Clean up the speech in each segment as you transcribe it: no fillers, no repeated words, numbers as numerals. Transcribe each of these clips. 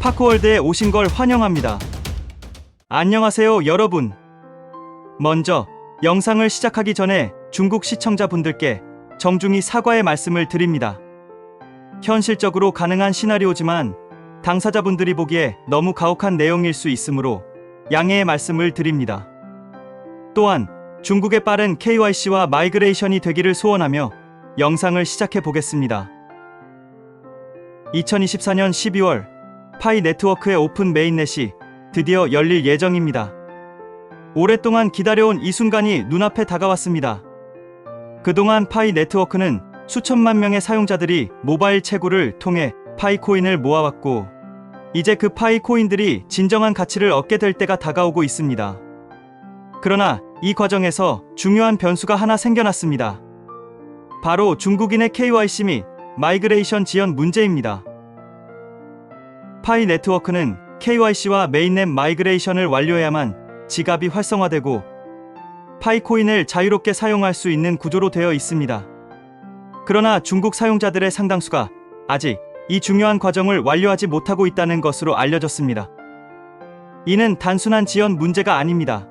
파크월드에 오신 걸 환영합니다. 안녕하세요, 여러분. 먼저 영상을 시작하기 전에 중국 시청자분들께 정중히 사과의 말씀을 드립니다. 현실적으로 가능한 시나리오지만 당사자분들이 보기에 너무 가혹한 내용일 수 있으므로 양해의 말씀을 드립니다. 또한 중국의 빠른 KYC와 마이그레이션이 되기를 소원하며 영상을 시작해 보겠습니다. 2024년 12월 파이 네트워크의 오픈 메인넷이 드디어 열릴 예정입니다. 오랫동안 기다려온 이 순간이 눈앞에 다가왔습니다. 그동안 파이 네트워크는 수천만 명의 사용자들이 모바일 채굴을 통해 파이코인을 모아왔고, 이제 그 파이코인들이 진정한 가치를 얻게 될 때가 다가오고 있습니다. 그러나 이 과정에서 중요한 변수가 하나 생겨났습니다. 바로 중국인의 KYC 및 마이그레이션 지연 문제입니다. 파이 네트워크는 KYC와 메인넷 마이그레이션을 완료해야만 지갑이 활성화되고 파이코인을 자유롭게 사용할 수 있는 구조로 되어 있습니다. 그러나 중국 사용자들의 상당수가 아직 이 중요한 과정을 완료하지 못하고 있다는 것으로 알려졌습니다. 이는 단순한 지연 문제가 아닙니다.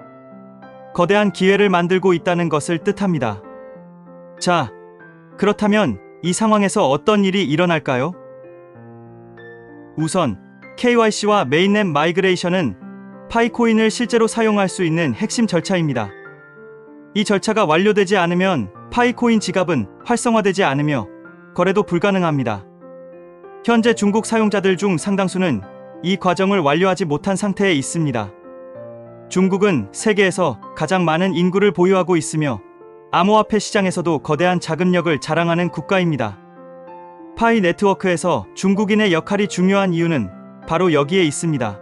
거대한 기회를 만들고 있다는 것을 뜻합니다. 자, 그렇다면 이 상황에서 어떤 일이 일어날까요? 우선 KYC와 메인넷 마이그레이션은 파이코인을 실제로 사용할 수 있는 핵심 절차입니다. 이 절차가 완료되지 않으면 파이코인 지갑은 활성화되지 않으며 거래도 불가능합니다. 현재 중국 사용자들 중 상당수는 이 과정을 완료하지 못한 상태에 있습니다. 중국은 세계에서 가장 많은 인구를 보유하고 있으며 암호화폐 시장에서도 거대한 자금력을 자랑하는 국가입니다. 파이 네트워크에서 중국인의 역할이 중요한 이유는 바로 여기에 있습니다.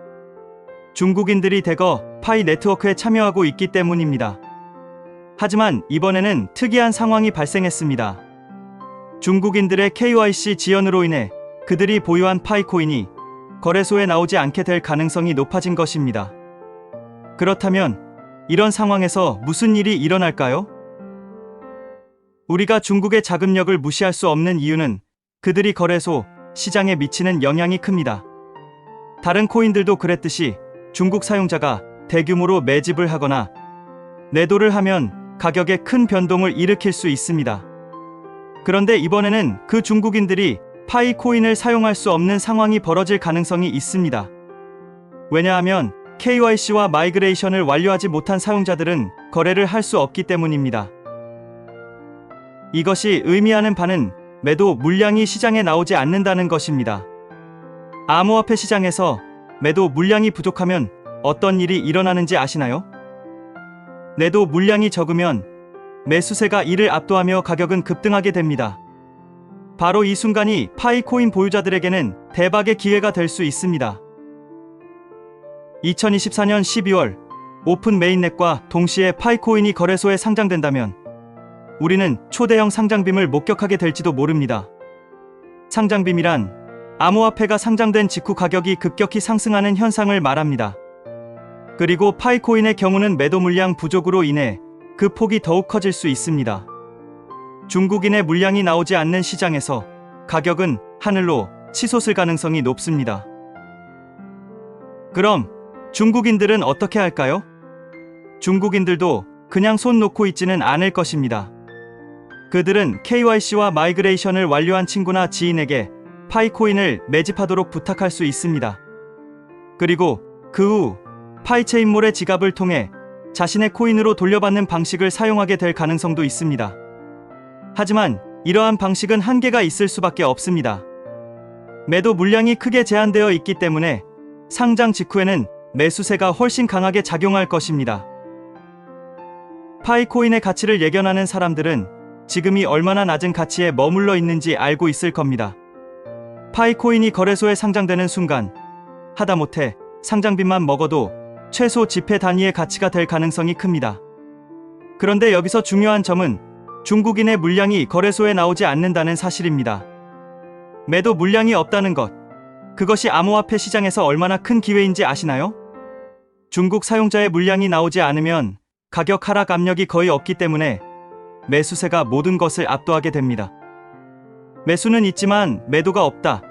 중국인들이 대거 파이 네트워크에 참여하고 있기 때문입니다. 하지만 이번에는 특이한 상황이 발생했습니다. 중국인들의 KYC 지연으로 인해 그들이 보유한 파이코인이 거래소에 나오지 않게 될 가능성이 높아진 것입니다. 그렇다면 이런 상황에서 무슨 일이 일어날까요? 우리가 중국의 자금력을 무시할 수 없는 이유는 그들이 거래소, 시장에 미치는 영향이 큽니다. 다른 코인들도 그랬듯이 중국 사용자가 대규모로 매집을 하거나 매도를 하면 가격에 큰 변동을 일으킬 수 있습니다. 그런데 이번에는 그 중국인들이 파이코인을 사용할 수 없는 상황이 벌어질 가능성이 있습니다. 왜냐하면 KYC와 마이그레이션을 완료하지 못한 사용자들은 거래를 할 수 없기 때문입니다. 이것이 의미하는 바는 매도 물량이 시장에 나오지 않는다는 것입니다. 암호화폐 시장에서 매도 물량이 부족하면 어떤 일이 일어나는지 아시나요? 매도 물량이 적으면 매수세가 이를 압도하며 가격은 급등하게 됩니다. 바로 이 순간이 파이코인 보유자들에게는 대박의 기회가 될 수 있습니다. 2024년 12월 오픈 메인넷과 동시에 파이코인이 거래소에 상장된다면 우리는 초대형 상장빔을 목격하게 될지도 모릅니다. 상장빔이란 암호화폐가 상장된 직후 가격이 급격히 상승하는 현상을 말합니다. 그리고 파이코인의 경우는 매도 물량 부족으로 인해 그 폭이 더욱 커질 수 있습니다. 중국인의 물량이 나오지 않는 시장에서 가격은 하늘로 치솟을 가능성이 높습니다. 그럼 중국인들은 어떻게 할까요? 중국인들도 그냥 손 놓고 있지는 않을 것입니다. 그들은 KYC와 마이그레이션을 완료한 친구나 지인에게 파이코인을 매집하도록 부탁할 수 있습니다. 그리고 그 후 파이체인몰의 지갑을 통해 자신의 코인으로 돌려받는 방식을 사용하게 될 가능성도 있습니다. 하지만 이러한 방식은 한계가 있을 수밖에 없습니다. 매도 물량이 크게 제한되어 있기 때문에 상장 직후에는 매수세가 훨씬 강하게 작용할 것입니다. 파이코인의 가치를 예견하는 사람들은 지금이 얼마나 낮은 가치에 머물러 있는지 알고 있을 겁니다. 파이코인이 거래소에 상장되는 순간 하다못해 상장빚만 먹어도 최소 지폐 단위의 가치가 될 가능성이 큽니다. 그런데 여기서 중요한 점은 중국인의 물량이 거래소에 나오지 않는다는 사실입니다. 매도 물량이 없다는 것, 그것이 암호화폐 시장에서 얼마나 큰 기회인지 아시나요? 중국 사용자의 물량이 나오지 않으면 가격 하락 압력이 거의 없기 때문에 매수세가 모든 것을 압도하게 됩니다. 매수는 있지만 매도가 없다.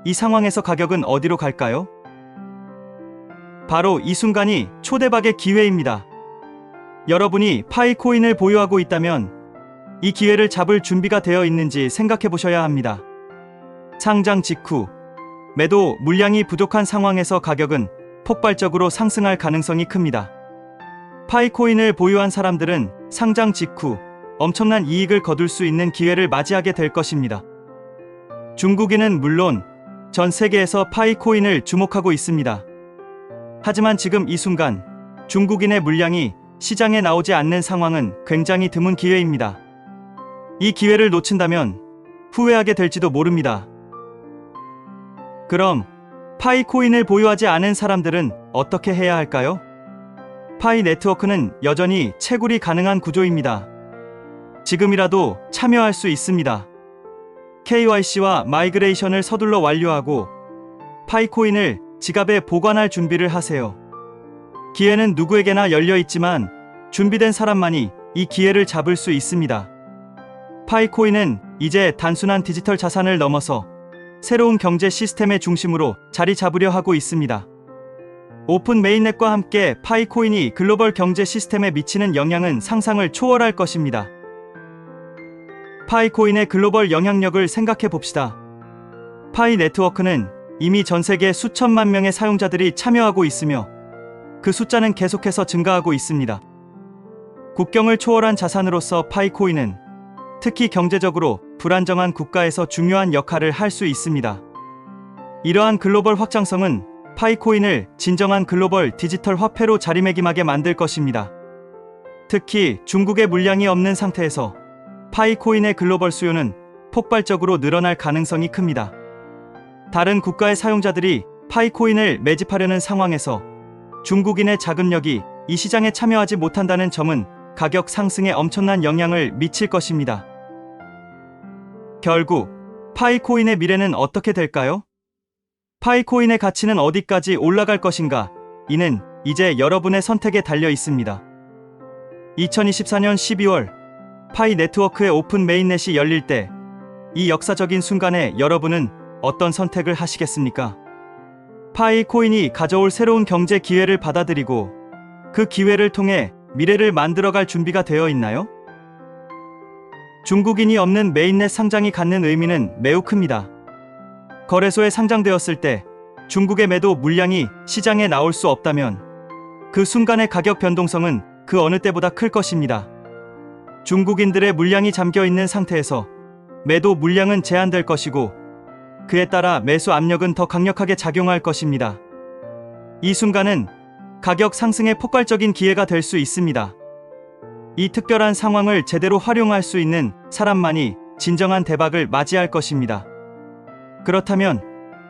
이 상황에서 가격은 어디로 갈까요? 바로 이 순간이 초대박의 기회입니다. 여러분이 파이코인을 보유하고 있다면 이 기회를 잡을 준비가 되어 있는지 생각해 보셔야 합니다. 상장 직후 매도 물량이 부족한 상황에서 가격은 폭발적으로 상승할 가능성이 큽니다. 파이코인을 보유한 사람들은 상장 직후 엄청난 이익을 거둘 수 있는 기회를 맞이하게 될 것입니다. 중국인은 물론 전 세계에서 파이코인을 주목하고 있습니다. 하지만 지금 이 순간 중국인의 물량이 시장에 나오지 않는 상황은 굉장히 드문 기회입니다. 이 기회를 놓친다면 후회하게 될지도 모릅니다. 그럼 파이코인을 보유하지 않은 사람들은 어떻게 해야 할까요? 파이 네트워크는 여전히 채굴이 가능한 구조입니다. 지금이라도 참여할 수 있습니다. KYC와 마이그레이션을 서둘러 완료하고 파이코인을 지갑에 보관할 준비를 하세요. 기회는 누구에게나 열려 있지만 준비된 사람만이 이 기회를 잡을 수 있습니다. 파이코인은 이제 단순한 디지털 자산을 넘어서 새로운 경제 시스템의 중심으로 자리 잡으려 하고 있습니다. 오픈 메인넷과 함께 파이코인이 글로벌 경제 시스템에 미치는 영향은 상상을 초월할 것입니다. 파이코인의 글로벌 영향력을 생각해 봅시다. 파이 네트워크는 이미 전 세계 수천만 명의 사용자들이 참여하고 있으며 그 숫자는 계속해서 증가하고 있습니다. 국경을 초월한 자산으로서 파이코인은 특히 경제적으로 불안정한 국가에서 중요한 역할을 할 수 있습니다. 이러한 글로벌 확장성은 파이코인을 진정한 글로벌 디지털 화폐로 자리매김하게 만들 것입니다. 특히 중국의 물량이 없는 상태에서 파이코인의 글로벌 수요는 폭발적으로 늘어날 가능성이 큽니다. 다른 국가의 사용자들이 파이코인을 매집하려는 상황에서 중국인의 자금력이 이 시장에 참여하지 못한다는 점은 가격 상승에 엄청난 영향을 미칠 것입니다. 결국 파이코인의 미래는 어떻게 될까요? 파이코인의 가치는 어디까지 올라갈 것인가? 이는 이제 여러분의 선택에 달려 있습니다. 2024년 12월 파이 네트워크의 오픈 메인넷이 열릴 때 이 역사적인 순간에 여러분은 어떤 선택을 하시겠습니까? 파이코인이 가져올 새로운 경제 기회를 받아들이고 그 기회를 통해 미래를 만들어갈 준비가 되어 있나요? 중국인이 없는 메인넷 상장이 갖는 의미는 매우 큽니다. 거래소에 상장되었을 때 중국의 매도 물량이 시장에 나올 수 없다면 그 순간의 가격 변동성은 그 어느 때보다 클 것입니다. 중국인들의 물량이 잠겨 있는 상태에서 매도 물량은 제한될 것이고 그에 따라 매수 압력은 더 강력하게 작용할 것입니다. 이 순간은 가격 상승의 폭발적인 기회가 될 수 있습니다. 이 특별한 상황을 제대로 활용할 수 있는 사람만이 진정한 대박을 맞이할 것입니다. 그렇다면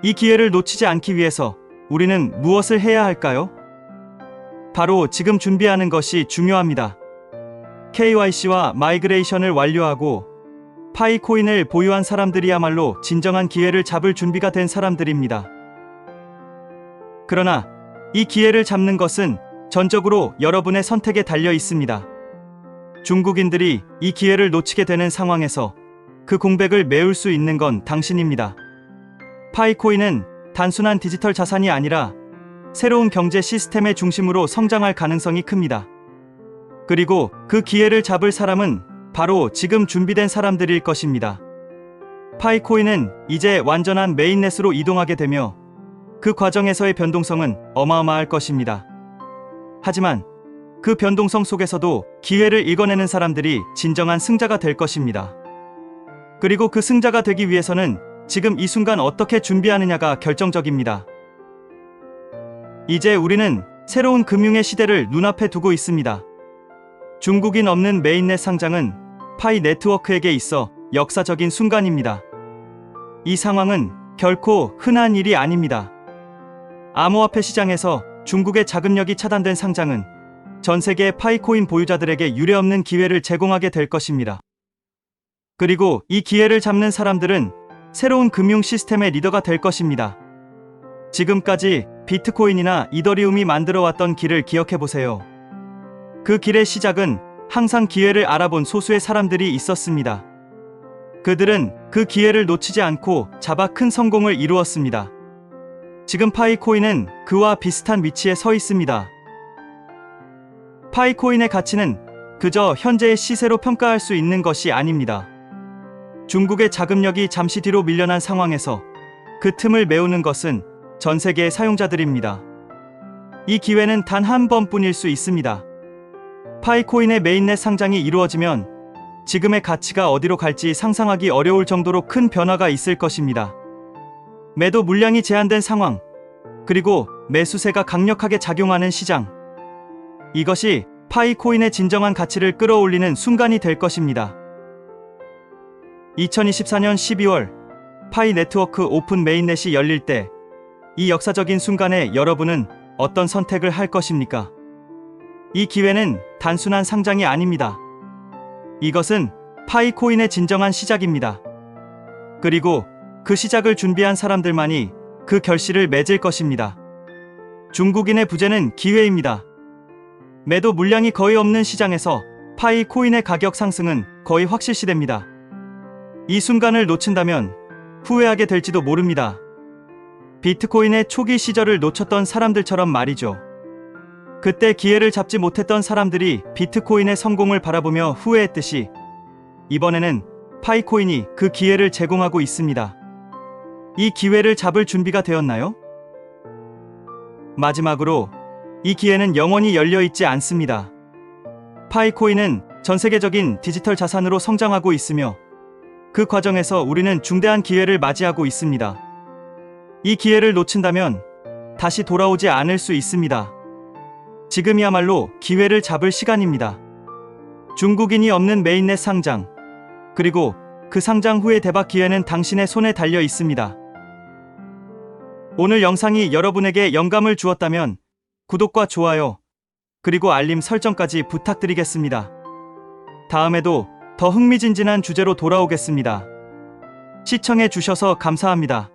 이 기회를 놓치지 않기 위해서 우리는 무엇을 해야 할까요? 바로 지금 준비하는 것이 중요합니다. KYC와 마이그레이션을 완료하고 파이코인을 보유한 사람들이야말로 진정한 기회를 잡을 준비가 된 사람들입니다. 그러나 이 기회를 잡는 것은 전적으로 여러분의 선택에 달려 있습니다. 중국인들이 이 기회를 놓치게 되는 상황에서 그 공백을 메울 수 있는 건 당신입니다. 파이코인은 단순한 디지털 자산이 아니라 새로운 경제 시스템의 중심으로 성장할 가능성이 큽니다. 그리고 그 기회를 잡을 사람은 바로 지금 준비된 사람들일 것입니다. 파이코인은 이제 완전한 메인넷으로 이동하게 되며 그 과정에서의 변동성은 어마어마할 것입니다. 하지만 그 변동성 속에서도 기회를 읽어내는 사람들이 진정한 승자가 될 것입니다. 그리고 그 승자가 되기 위해서는 지금 이 순간 어떻게 준비하느냐가 결정적입니다. 이제 우리는 새로운 금융의 시대를 눈앞에 두고 있습니다. 중국인 없는 메인넷 상장은 파이 네트워크에게 있어 역사적인 순간입니다. 이 상황은 결코 흔한 일이 아닙니다. 암호화폐 시장에서 중국의 자금력이 차단된 상장은 전 세계 파이코인 보유자들에게 유례없는 기회를 제공하게 될 것입니다. 그리고 이 기회를 잡는 사람들은 새로운 금융 시스템의 리더가 될 것입니다. 지금까지 비트코인이나 이더리움이 만들어왔던 길을 기억해 보세요. 그 길의 시작은 항상 기회를 알아본 소수의 사람들이 있었습니다. 그들은 그 기회를 놓치지 않고 잡아 큰 성공을 이루었습니다. 지금 파이코인은 그와 비슷한 위치에 서 있습니다. 파이코인의 가치는 그저 현재의 시세로 평가할 수 있는 것이 아닙니다. 중국의 자금력이 잠시 뒤로 밀려난 상황에서 그 틈을 메우는 것은 전 세계의 사용자들입니다. 이 기회는 단 한 번뿐일 수 있습니다. 파이코인의 메인넷 상장이 이루어지면 지금의 가치가 어디로 갈지 상상하기 어려울 정도로 큰 변화가 있을 것입니다. 매도 물량이 제한된 상황, 그리고 매수세가 강력하게 작용하는 시장. 이것이 파이코인의 진정한 가치를 끌어올리는 순간이 될 것입니다. 2024년 12월 파이 네트워크 오픈 메인넷이 열릴 때 이 역사적인 순간에 여러분은 어떤 선택을 할 것입니까? 이 기회는 단순한 상장이 아닙니다. 이것은 파이코인의 진정한 시작입니다. 그리고 그 시작을 준비한 사람들만이 그 결실을 맺을 것입니다. 중국인의 부재는 기회입니다. 매도 물량이 거의 없는 시장에서 파이코인의 가격 상승은 거의 확실시됩니다. 이 순간을 놓친다면 후회하게 될지도 모릅니다. 비트코인의 초기 시절을 놓쳤던 사람들처럼 말이죠. 그때 기회를 잡지 못했던 사람들이 비트코인의 성공을 바라보며 후회했듯이 이번에는 파이코인이 그 기회를 제공하고 있습니다. 이 기회를 잡을 준비가 되었나요? 마지막으로 이 기회는 영원히 열려 있지 않습니다. 파이코인은 전 세계적인 디지털 자산으로 성장하고 있으며 그 과정에서 우리는 중대한 기회를 맞이하고 있습니다. 이 기회를 놓친다면 다시 돌아오지 않을 수 있습니다. 지금이야말로 기회를 잡을 시간입니다. 중국인이 없는 메인넷 상장, 그리고 그 상장 후의 대박 기회는 당신의 손에 달려 있습니다. 오늘 영상이 여러분에게 영감을 주었다면 구독과 좋아요, 그리고 알림 설정까지 부탁드리겠습니다. 다음에도 더 흥미진진한 주제로 돌아오겠습니다. 시청해 주셔서 감사합니다.